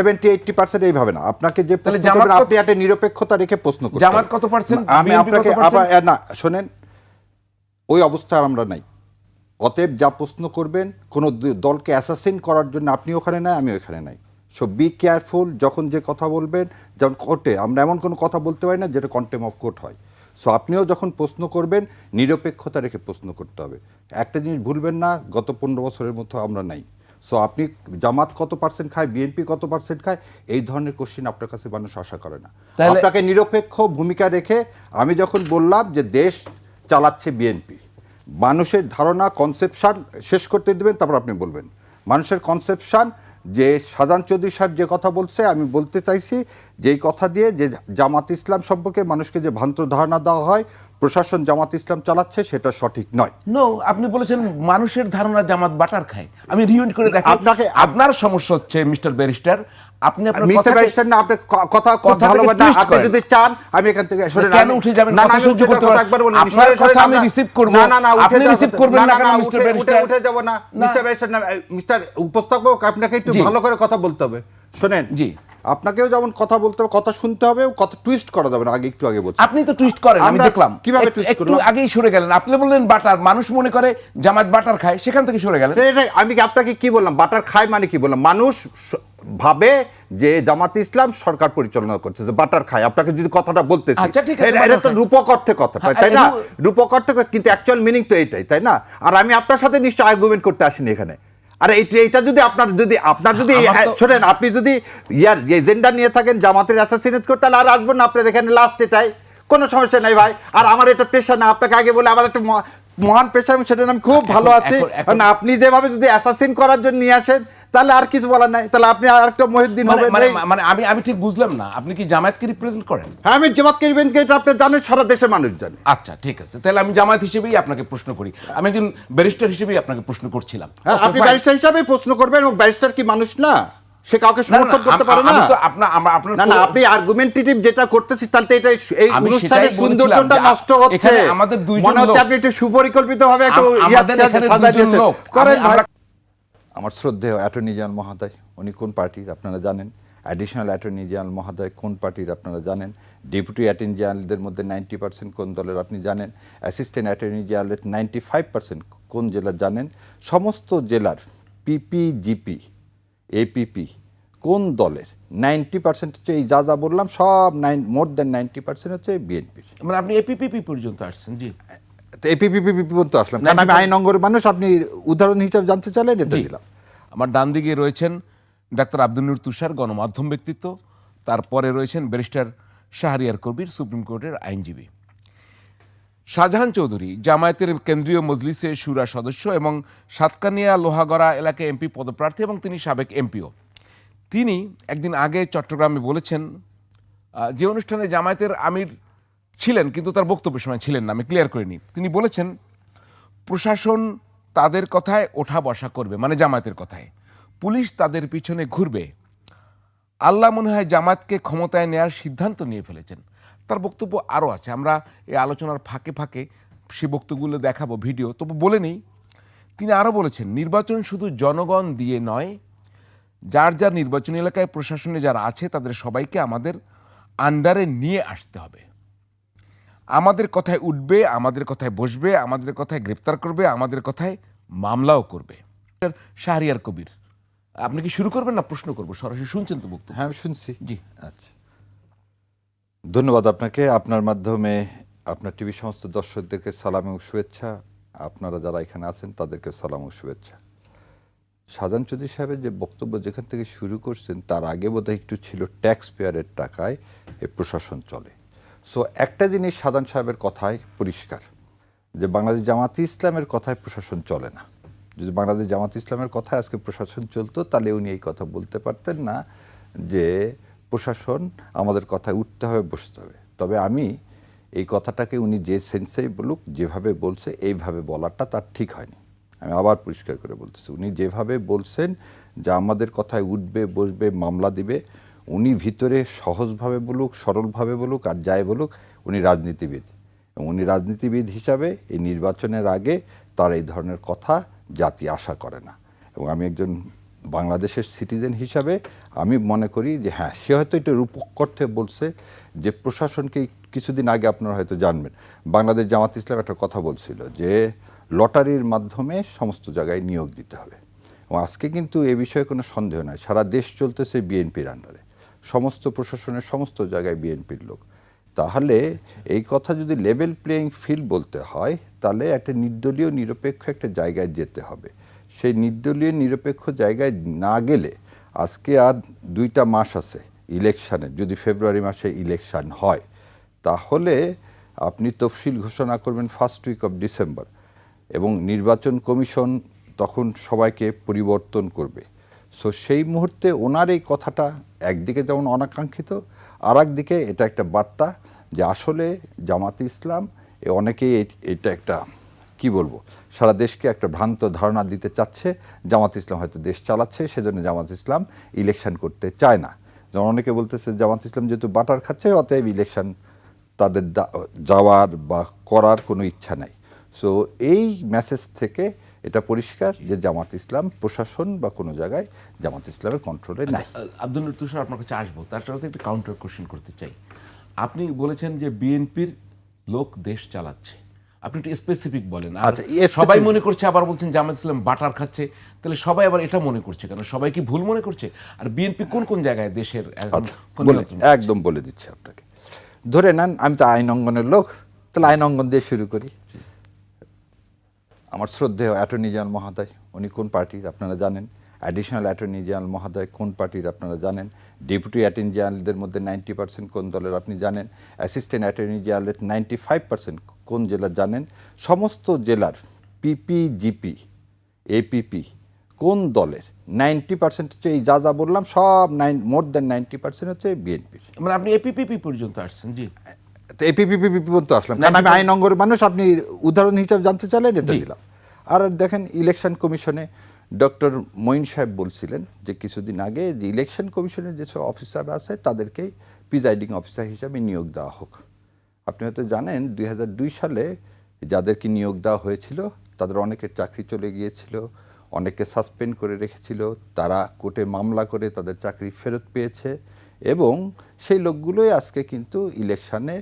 70-80% এইভাবে না, আপনাকে যে প্রশ্ন করবেন আপনি একটা নিরপেক্ষতা রেখে প্রশ্ন করবেন। জামাত কত পার্সেন্ট? আমি আপনাকে না শোনেন, ওই অবস্থায় আমরা নাই। অতএব যা প্রশ্ন করবেন, কোন দলকে অ্যাসাসিন করার জন্য আপনি ওখানে নাই, আমি ওখানে নাই। সো বি কেয়ারফুল, যখন যে কথা বলবেন। যেমন কোর্টে আমরা এমন কোনো কথা বলতে পারি না যেটা কন্টেম্প অফ কোর্ট হয়। সো আপনিও যখন প্রশ্ন করবেন নিরপেক্ষতা রেখে প্রশ্ন করতে হবে। একটা জিনিস ভুলবেন না, গত 15 বছরের মতো আমরা নাই। সো আপনি জামাত কত পার্সেন্ট খায়, বিএনপি কত পার্সেন্ট খায়, এই ধরনের কোশ্চেন আপনার কাছে মানুষ আশা করে না। আপনাকে নিরপেক্ষ ভূমিকা রেখে আমি যখন বললাম যে দেশ চালাচ্ছে বিএনপি, মানুষের ধারণা কনসেপশন শেষ করতে দেবেন, তারপর আপনি বলবেন। মানুষের কনসেপশন যে শাহজাহান চৌধুরী সাহেব যে কথা বলছে, আমি বলতে চাইছি যেই কথা দিয়ে যে জামাত ইসলাম সম্পর্কে মানুষকে যে ভ্রান্ত ধারণা দেওয়া হয় প্রশাসন জামাত ইসলাম চালাচ্ছে, সেটা সঠিক নয়। নো, আপনি বলেছেন মানুষের ধারণা জামাত বাটার খায়। আমি রিউন্ড করে দেখি আপনার সমস্যা হচ্ছে মিস্টার ব্যারিস্টার, আপনি আপনার মিস্টার ব্যারিস্টার না, আপনি কথা ভালো না, আপনি যদি চান আমি এখান থেকে কেন উঠে যাবেন? না, আমি উঠে যাব না, একবার বলুন আপনার কথা আমি রিসিভ করব। না না, আপনি রিসিভ করবেন না কেন মিস্টার ব্যারিস্টার? উঠে যাব না মিস্টার ব্যারিস্টার, না মিস্টার উপস্থাপক, আপনাকে একটু ভালো করে কথা বলতে হবে। শুনেন জি, আপনাকেও যেমন কথা বলতে হবে, কথা শুনতে হবে, কথা টুইস্ট করা যাবে না। একটু আগে বলছি, আপনি তো টুইস্ট করেন, আমি দেখলাম কিভাবে টুইস্ট করেন। একটু আগেই সরে গেলেন, আপনি বললেন বাটার, মানুষ মনে করে জামাত বাটার খায়, সেখান থেকে সরে গেলেন। আমি আপনাকে কি বললাম? বাটার খায় মানে কি বললাম? মানুষ ভাবে যে জামাত ইসলাম সরকার পরিচালনা করছে, যে বাটার খায়। আপনাকে যদি কথাটা বলতেছি, এটা তো রূপক অর্থে কথাটা, তাই না? রূপক অর্থে, কিন্তু অ্যাকচুয়াল মিনিং তো এইটাই, তাই না? আর আমি আপনার সাথে নিশ্চয় আর্গুমেন্ট করতে আসিনি এখানে। আরে এইটা যদি আপনার যদি শোনেন, আপনি যদি ইয়ার এজেন্ডা নিয়ে থাকেন জামাতের অ্যাসাসিনেট করতে, তাহলে আর আসবেন না আপনার এখানে। লাস্ট এটাই, কোনো সমস্যা নাই ভাই। আর আমার এটা পেশা না, আপনাকে আগে বলে আমার একটা মহান পেশা, আমি সেটা আমি খুব ভালো আছি। কারণ আপনি যেভাবে যদি অ্যাসাসিন করার জন্য নিয়ে আসেন, তাহলে আর কিছু বলার নাই। তাহলে আপনি আরেকটা মহিউদ্দিন হবেন। মানে আমি ঠিক বুঝলাম না, আপনি কি জামায়াতকে রিপ্রেজেন্ট করেন? হ্যাঁ, আমি জামাতকে রিপ্রেজেন্ট করি, এটা আপনি জানেন, সারা দেশের মানুষ জানে। আচ্ছা ঠিক আছে, তাহলে আমি জামায়াত হিসেবেই আপনাকে প্রশ্ন করি, আমি একজন ব্যারিস্টার হিসেবেই আপনাকে প্রশ্ন করছিলাম। আপনি ব্যারিস্টার হিসেবেই প্রশ্ন করবেন, এবং ব্যারিস্টার কি মানুষ না? সে কাউকে সমর্থন করতে পারে না। না, আপনি আর্গুমেন্টেটিভ যেটা করতেছি, তাহলে এটা এই অনুষ্ঠানের সৌন্দর্যটা নষ্ট হচ্ছে। আমাদের দুইজন মনে হচ্ছে আপনি একটু সুপরিকল্পিতভাবে একটা করেন। আমার শ্রদ্ধেয় অ্যাটর্নি জেনারেল মহোদয়, উনি কোন পার্টির আপনারা জানেন। অ্যাডিশনাল অ্যাটর্নি জেনারেল মহোদয় কোন পার্টির আপনারা জানেন। ডেপুটি অ্যাটর্নি জেনারেলদের মধ্যে 90% কোন দলের আপনি জানেন। অ্যাসিস্ট্যান্ট অ্যাটর্নি জেনারেলের 95% কোন জেলার জানেন। সমস্ত জেলার পিপি, জিপি, এপিপি কোন দলের 90% হচ্ছে এই যা বললাম, সব মোর দেন 90% হচ্ছে বিএনপির। মানে আপনি এপিপিপি পর্যন্ত আসছেন? জি, এপিপিপি পর্যন্ত আসলাম, কারণ আমি আইন অঙ্গের মানুষ। আপনি উদাহরণ হিসাবে জানতে চাইলেন, এটা দিলাম। আমার ডান দিকে রয়েছেন ডাক্তার আব্দুল নূর তুষার, গণমাধ্যম ব্যক্তিত্ব। তারপরে রয়েছেন ব্যারিস্টার শাহরিয়ার কবির, সুপ্রিম কোর্টের আইনজীবী। শাহজাহান চৌধুরী জামায়াতের কেন্দ্রীয় মজলিসে শুরা সদস্য এবং সাতকানিয়া লোহাগড়া এলাকায় এমপি পদপ্রার্থী, এবং তিনি সাবেক এমপিও। তিনি একদিন আগে চট্টগ্রামে বলেছেন, যে অনুষ্ঠানে জামায়াতের আমির ছিলেন কিন্তু তার বক্তব্যের সময় ছিলেন না, আমি ক্লিয়ার করে নিই। তিনি বলেছেন প্রশাসন তাদের কথায় ওঠা বসা করবে, মানে জামায়াতের কথায়, পুলিশ তাদের পিছনে ঘুরবে। আল্লাহ মনে হয় জামায়াতকে ক্ষমতায় নেওয়ার সিদ্ধান্ত নিয়ে ফেলেছেন। তার বক্তব্য আরও আছে, আমরা এই আলোচনার ফাঁকে ফাঁকে সে বক্তব্যগুলো দেখাবো ভিডিও। তবু বলে নেই, তিনি আরও বলেছেন নির্বাচন শুধু জনগণ দিয়ে নয়, যার যার নির্বাচনী এলাকায় প্রশাসনে যারা আছে তাদের সবাইকে আমাদের আন্ডারে নিয়ে আসতে হবে। আমাদের কথায় উঠবে, আমাদের কথায় বসবে, আমাদের কথায় গ্রেপ্তার করবে, আমাদের কথায় মামলাও করবে। শাহরিয়ার কবির, আপনি কি শুরু করবেন না প্রশ্ন করবো? সরাসরি শুনছেন তো বক্তব্য? হ্যাঁ, আমি শুনছি। জি, আচ্ছা, ধন্যবাদ আপনাকে। আপনার মাধ্যমে আপনার টিভি সমস্ত দর্শকদেরকে সালাম এবং শুভেচ্ছা। আপনারা যারা এখানে আছেন তাদেরকে সালাম ও শুভেচ্ছা। শাহজাহান চৌধুরী সাহেবের যে বক্তব্য যেখান থেকে শুরু করছেন, তার আগে বোধহয় একটু ছিল ট্যাক্স পেয়ারের টাকায় এই প্রশাসন চলে। সো একটা জিনিস শাহজাহান সাহেবের কথায় পরিষ্কার, যে বাংলাদেশ জামাত ইসলামের কথায় প্রশাসন চলে না। যদি বাংলাদেশ জামাত ইসলামের কথায় আজকে প্রশাসন চলতো, তাহলে উনি এই কথা বলতে পারতেন না যে প্রশাসন আমাদের কথায় উঠতে হবে, বসতে হবে। তবে আমি এই কথাটাকে উনি যে সেন্সেই বলুক, যেভাবে বলছে, এইভাবে বলাটা তার ঠিক হয়নি। আমি আবার পরিষ্কার করে বলতেছি, উনি যেভাবে বলছেন যে আমাদের কথায় উঠবে, বসবে, মামলা দিবে, উনি ভিতরে সহজভাবে বলুক, সরলভাবে বলুক, আর যাই বলুক, উনি রাজনীতিবিদ। এবং উনি রাজনীতিবিদ হিসাবে এই নির্বাচনের আগে তার এই ধরনের কথা জাতি আশা করে না। এবং আমি একজন বাংলাদেশের সিটিজেন হিসাবে আমি মনে করি যে হ্যাঁ, সে হয়তো এটা রূপক অর্থে বলছে যে প্রশাসনকে, কিছুদিন আগে আপনারা হয়তো জানবেন বাংলাদেশ জামাত ইসলাম একটা কথা বলছিল যে লটারির মাধ্যমে সমস্ত জায়গায় নিয়োগ দিতে হবে। এবং আজকে কিন্তু এ বিষয়ে কোনো সন্দেহ নাই, সারা দেশ চলতেছে বিএনপির আন্ডারে, সমস্ত প্রশাসনের সমস্ত জায়গায় বিএনপির লোক। তাহলে এই কথা যদি লেভেল প্লেয়িং ফিল্ড বলতে হয়, তাহলে একটা নির্দলীয় নিরপেক্ষ একটা জায়গায় যেতে হবে। সেই নির্দলীয় নিরপেক্ষ জায়গায় না গেলে, আজকে আর 2টা মাস আছে ইলেকশানের, যদি ফেব্রুয়ারি মাসে ইলেকশন হয় তাহলে আপনি তফসিল ঘোষণা করবেন ফার্স্ট উইক অফ ডিসেম্বর, এবং নির্বাচন কমিশন তখন সবাইকে পরিবর্তন করবে। সো সেই মুহূর্তে ওনার এই কথাটা একদিকে যেমন অনাকাঙ্ক্ষিত, আর একদিকে এটা একটা বার্তা যে আসলে জামাতে ইসলাম অনেকেই এটা একটা কি বলবো, সারা দেশকে একটা ভ্রান্ত ধারণা দিতে চাচ্ছে জামাত ইসলাম হয়তো দেশ চালাচ্ছে, সেজন্য জামাত ইসলাম ইলেকশন করতে চায় না। যেমন অনেকে বলতেছে জামাত ইসলাম যেহেতু বাটার খাচ্ছে, অতএব ইলেকশন তাদের যাওয়ার বা করার কোনো ইচ্ছা নাই। সো এই মেসেজ থেকে এটা পরিষ্কার যে জামাত ইসলাম প্রশাসন বা কোনো জায়গায় জামাত ইসলামের কন্ট্রোলে নাই। আব্দুল নূর তুষার, আপনার কাছে আসবো, তার সাথে একটা কাউন্টার কোশ্চেন করতে চাই। আপনি বলেছেন যে বিএনপির লোক দেশ চালাচ্ছে, আপনি একটু স্পেসিফিক বলেন। আর আচ্ছা, সবাই মনে করছে, আবার বলছেন জামাত ইসলাম বাটার খাচ্ছে, তাহলে সবাই আবার এটা মনে করছে কেন? সবাই কি ভুল মনে করছে? আর বিএনপি কোন কোন জায়গায় দেশের একদম বলে দিচ্ছি আপনাকে। ধরে নেন আমি তো আইন অঙ্গনের লোক, তাহলে আইন অঙ্গন দিয়ে শুরু করি। আমার শ্রদ্ধেয় অ্যাটর্নি জেনারেল মহোদয়, উনি কোন পার্টির আপনারা জানেন। অ্যাডিশনাল অ্যাটর্নি জেনারেল মহোদয় কোন পার্টির আপনারা জানেন। ডেপুটি অ্যাটর্নি জেনারেলদের মধ্যে 90% কোন দলের আপনি জানেন। অ্যাসিস্ট্যান্ট অ্যাটর্নি জেনারেলের 95% কোন জেলার জানেন। সমস্ত জেলার পিপি, জিপি, এপিপি কোন দলের, 90% হচ্ছে এই যা যা বললাম সব, মোর দ্যান 90% হচ্ছে বিএনপির। মানে আপনি এপিপিপি পর্যন্ত আসছেন? জি, তো এপিপিপি পর্যন্ত আসলাম, কারণ আমি আইন অঙ্গের মানুষ, আপনি উদাহরণ হিসাবে জানতে চাইলেন, এটা দিলাম। আর দেখেন ইলেকশন কমিশনে ডক্টর মঈন সাহেব বলছিলেন যে কিছুদিন আগে যে ইলেকশন কমিশনের যেসব অফিসাররা আছে তাদেরকেই প্রিজাইডিং অফিসার হিসাবে নিয়োগ দেওয়া হোক। আপনি হয়তো জানেন 2002 সালে যাদেরকে নিয়োগ দেওয়া হয়েছিল তাদের অনেকের চাকরি চলে গিয়েছিল, অনেকে সাসপেন্ড করে রেখেছিল, তারা কোর্টে মামলা করে তাদের চাকরি ফেরত পেয়েছে, এবং সেই লোকগুলোই আজকে কিন্তু ইলেকশানে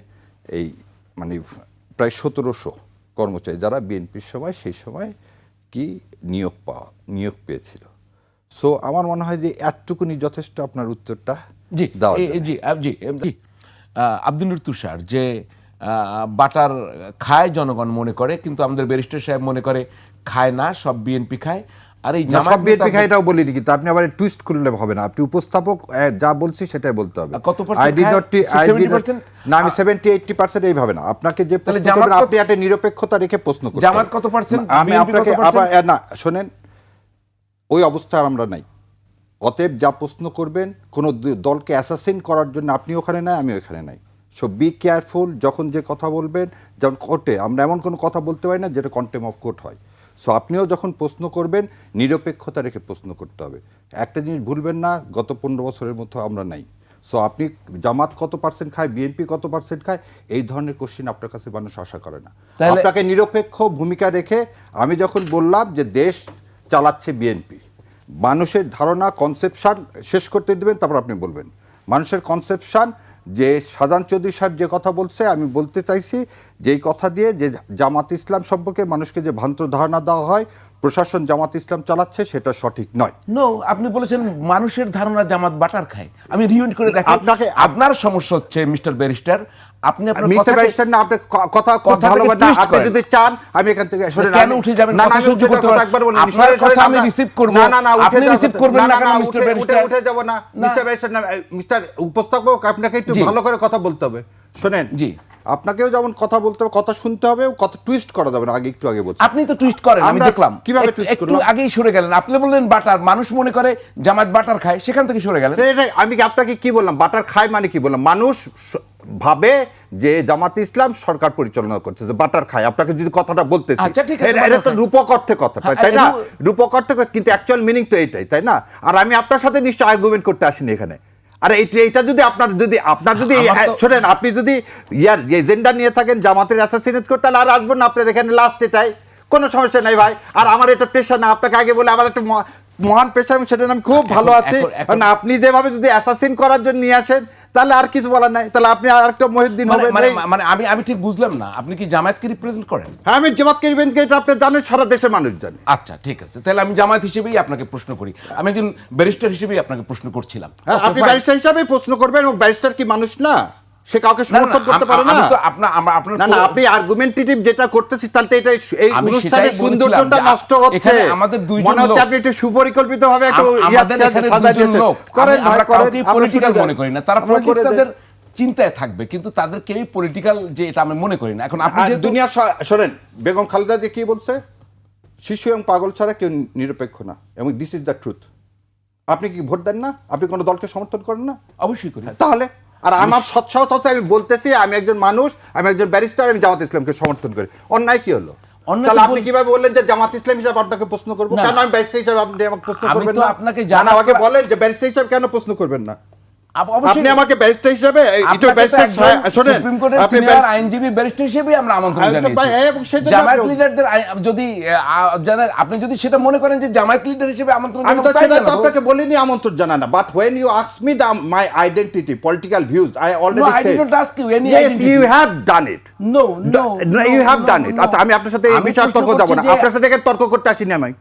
এই মানে প্রায় 1700 কর্মচারী যারা বিএনপির সময় সেই সময় কি নিয়োগ পেয়েছিল। সো আমার মনে হয় যে এতটুকুনি যথেষ্ট আপনার উত্তরটা জি দেওয়া জি জি জি। আব্দুল নূর তুষার, যে বাটার খায় জনগণ মনে করে, কিন্তু আমাদের ব্যারিস্টার সাহেব মনে করে খায় না, সব বিএনপি খায়। আর এই সব বিএনপি খায় এটাও বলিনি, কিন্তু আপনি আবার টুইস্ট করলে হবে না। আপনি উপস্থাপক, যা বলছি সেটাই বলতে হবে। কত পার্সেন্ট? না, আমি 70-80% এইভাবে না, আপনাকে যে প্রশ্ন করবেন আপনি একটা নিরপেক্ষতা রেখে প্রশ্ন করতে হবে। জামাত কত পার্সেন্ট? আমি আপনাকে আবার না শোনেন, ওই অবস্থায় আমরা নাই। অতএব যা প্রশ্ন করবেন, কোনো দলকে অ্যাসাসিন করার জন্য আপনি ওখানে নাই, আমি ওখানে নাই। সো বি কেয়ারফুল যখন যে কথা বলবেন। যেমন কোর্টে আমরা এমন কোনো কথা বলতে পারি না যেটা কন্টেম্প অফ কোর্ট হয়। সো আপনিও যখন প্রশ্ন করবেন নিরপেক্ষতা রেখে প্রশ্ন করতে হবে। একটা জিনিস ভুলবেন না, গত 15 বছরের মতো আমরা নাই। সো আপনি জামাত কত পার্সেন্ট খায়, বিএনপি কত পার্সেন্ট খায়, এই ধরনের কোশ্চেন আপনার কাছে মানুষ আশা করে না। আপনাকে নিরপেক্ষ ভূমিকা রেখে আমি যখন বললাম যে দেশ চালাচ্ছে বিএনপি, মানুষের ধারণা কনসেপশন শেষ করতে দেবেন, তারপর আপনি বলবেন। মানুষের কনসেপশন যে শাহজাহান চৌধুরী সাহেব যে কথা বলছে, আমি বলতে চাইছি যেই কথা দিয়ে যে জামাত ইসলাম সম্পর্কে মানুষকে যে ভ্রান্ত ধারণা দেওয়া হয় প্রশাসন জামাত ইসলাম চালাচ্ছে, সেটা সঠিক নয়। নো, আপনি বলেছেন মানুষের ধারণা জামাত বাটার খায়। আমি রিউন্ড করে দেখি আপনার সমস্যা হচ্ছে মিস্টার ব্যারিস্টার, আপনি আপনার মিস্টার ব্যারিস্টার না, আপনি কথা ভালোবাসেন না। আপনি যদি চান আমি এখান থেকে সরে কেন উঠে যাবেন? না, আমি সহ্য করতে পারবো। একবার বলুন, আপনার কথা আমি রিসিভ করব। না, আপনি রিসিভ করবেন না কেন মিস্টার ব্যারিস্টার? উঠে যাব না মিস্টার ব্যারিস্টার, না মিস্টার উপস্থাপক, আপনাকে একটু ভালো করে কথা বলতে হবে। শুনেন জি, আপনাকেও যেমন কথা বলতে হবে, কথা শুনতে হবে, কথা টুইস্ট করা যাবে না। একটু আগে বলছি, আপনি তো টুইস্ট করেন, আমি দেখলাম কিভাবে টুইস্ট করলেন। একটু আগেই সরে গেলেন, আপনি বললেন বাটার, মানুষ মনে করে জামাত বাটার খায়, সেখান থেকে সরে গেলেন। আমি আপনাকে কি বললাম? বাটার খায় মানে কি বললাম? মানুষ ভাবে যে জামাত ইসলাম সরকার পরিচালনা করছে, যে বাটার খায়। আপনাকে যদি কথাটা বলতেছি, এটা তো রূপক অর্থে কথা, তাই না? রূপক অর্থে, কিন্তু অ্যাকচুয়াল মিনিং তো এইটাই, তাই না? আর আমি আপনার সাথে নিশ্চয় আর্গুমেন্ট করতে আসিনি এখানে। আর এইটা যদি আপনার যদি শোনেন, আপনি যদি ইয়ার এজেন্ডা নিয়ে থাকেন জামাতের অ্যাসাসিনেট করতে, তাহলে আর আসবেন না আপনার এখানে, লাস্ট এটাই, কোনো সমস্যা নাই ভাই। আর আমার এটা পেশা না, আপনাকে আগে বলে আমার একটা মহান পেশা, আমি সেটা আমি খুব ভালো আছি। কারণ আপনি যেভাবে যদি অ্যাসাসিন করার জন্য নিয়ে আসেন তাহলে আর কিছু বলার নাই, তাহলে আপনি আর একটা মহিউদ্দিন হবেন। মানে আমি ঠিক বুঝলাম না, আপনি কি জামায়াতকে রিপ্রেজেন্ট করেন? হ্যাঁ, আমি জামাতকে ইভেন্টকে, এটা আপনি জানেন, সারা দেশের মানুষ জানে। আচ্ছা ঠিক আছে, তাহলে আমি জামায়াত হিসেবেই আপনাকে প্রশ্ন করি, আমি একজন ব্যারিস্টার হিসেবেই আপনাকে প্রশ্ন করছিলাম। হ্যাঁ, আপনি ব্যারিস্টার হিসাবেই প্রশ্ন করবেন, এবং ব্যারিস্টার কি মানুষ না? সে কাউকে না, না, সমর্থন করতে পারে না? আমি তো আপনার না, আপনি আর্গুমেন্টেটিভ যেটা করতেছেন, তাহলে এটা এই আমি অনুষ্ঠানের সেটাই বলছিলাম সৌন্দর্যটা যে নষ্ট হচ্ছে। এখানে আমাদের দুইজন মনে হচ্ছে লোক- আপনি একটু সুপরিকল্পিতভাবে একটা আমাদের এখানে দুজন লোক, করেন ভাই, আমরা করেন, কাউকে আপনি পলিটিক্যাল শুনে মনে যান। করি না, তারা আমরা করে তাদের দেন। চিন্তায় থাকবে, কিন্তু তাদের কেউই পলিটিক্যাল যে এটা আমি মনে করি না। এখন আপনি আর যেহেতু দুনিয়া শোনেন, বেগম খালেদা যে কি বলছে, শিশু এবং পাগল ছাড়া কেউ নিরপেক্ষ না, এবং দিস ইজ দ্য ট্রুথ। আপনি কি ভোট দেন না? আপনি কোনো দলকে সমর্থন করেন না? অবশ্যই করি। তাহলে আর আমার সৎসাহস আছে, আমি বলতেছি আমি একজন মানুষ, আমি একজন ব্যারিস্টার, আমি জামাত ইসলামকে সমর্থন করি। অন্যায় কি হলো? অন্যায় তাহলে তো আপনি কিভাবে বললেন যে জামাত ইসলাম হিসাবে আপনাকে প্রশ্ন করবো? না, কেন আমি ব্যারিস্টার হিসাবে আপনি আমাকে প্রশ্ন আমি করবেন তো না? আপনাকে না, জানার আমাকে পর- বলেন যে ব্যারিস্টার হিসাবে কেন প্রশ্ন করবেন না? অবশ্যই- আপনি আমাকে ব্যারিস্টার হিসাবে আপনাকে তো একজন শোনেন, সুপ্রিম কোর্টের আপনি সিনিয়র আইনজীবী ব্যারিস্টার হিসেবেই আমরা আমন্ত্রণ আচ্ছা, জানিয়েছি। ভাই, এবং সেজন্য জামায়াত আপনি- লিডারদের যদি জানেন, আপনি যদি সেটা মনে করেন যে জামায়াত লিডার হিসেবে আমন্ত্রণ আমি তো জানাবো, তাই সেটা তো জানাবো। আপনাকে বলিনি আমন্ত্রণ জানানা, but when you ask me my identity, political views, I already No, I said did not ask you any yes, identity. you have done it. No, no, no, You have no, done it. no. আচ্ছা, আমি আপনার সাথে এই আমি বিষয়ে প্রশ্ন তর্ক যাব করছি না। যে- আপনার সাথে এখানে তর্ক করতে আসিনি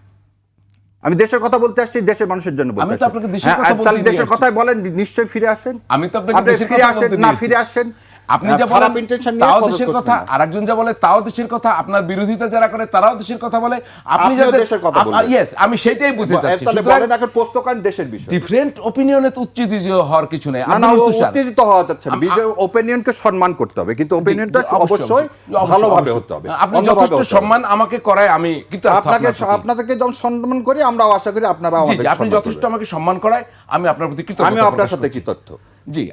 আমি দেশের কথা বলতে আসছি, দেশের মানুষের জন্য বলতে আমি তো আসছি। আপনাকে দেশের হ্যাঁ, কথা আর তাহলে বলতেই দেশের নিয়ে কথাই বলেন, নিশ্চয়ই ফিরে আসেন। আমি তো আপনাকে আপনি দেশের ফিরে কথা আসেন বলতে না, দিয়েছি। ফিরে আসেন। আপনি যা খারাপ বলেন ইন্টেনশন নিয়ে তাও খরচ দেশের করছেন কথা, না। আর একজন যা বলে তাও দেশের কথা, আপনার বিরোধিতা যারা করে তারাও দেশের কথা বলে, আপনি আপনিও যাদের দেশের কথা বলবেন। ইয়েস, আমি সেটাই বুঝতে চাচ্ছি। তাহলে বলেন এখন প্রশ্ন করেন দেশের বিষয়। ডিফারেন্ট ওপিনিয়নে তো উচ্চিত হওয়ার কিছু নেই। না, উত্তেজিত হওয়া যাচ্ছে না। ওপিনিয়নকে সম্মান করতে হবে, কিন্তু ওপিনিয়নটা অবশ্যই ভালোভাবে হতে হবে। আপনি অন্যভাবে যথেষ্ট হতে হবে। সম্মান আমাকে করায়, আমি কৃতজ্ঞ আপনাকে যখন সম্মান করি, আমরাও আশা করি আপনারা জি, আমাদের আপনি সম্মান যথেষ্ট করবেন। আমাকে সম্মান করায়, আমি আপনার প্রতি কৃতজ্ঞতা আমিও আপনার প্রকাশ সাথে করছি। কৃতজ্ঞ। জি।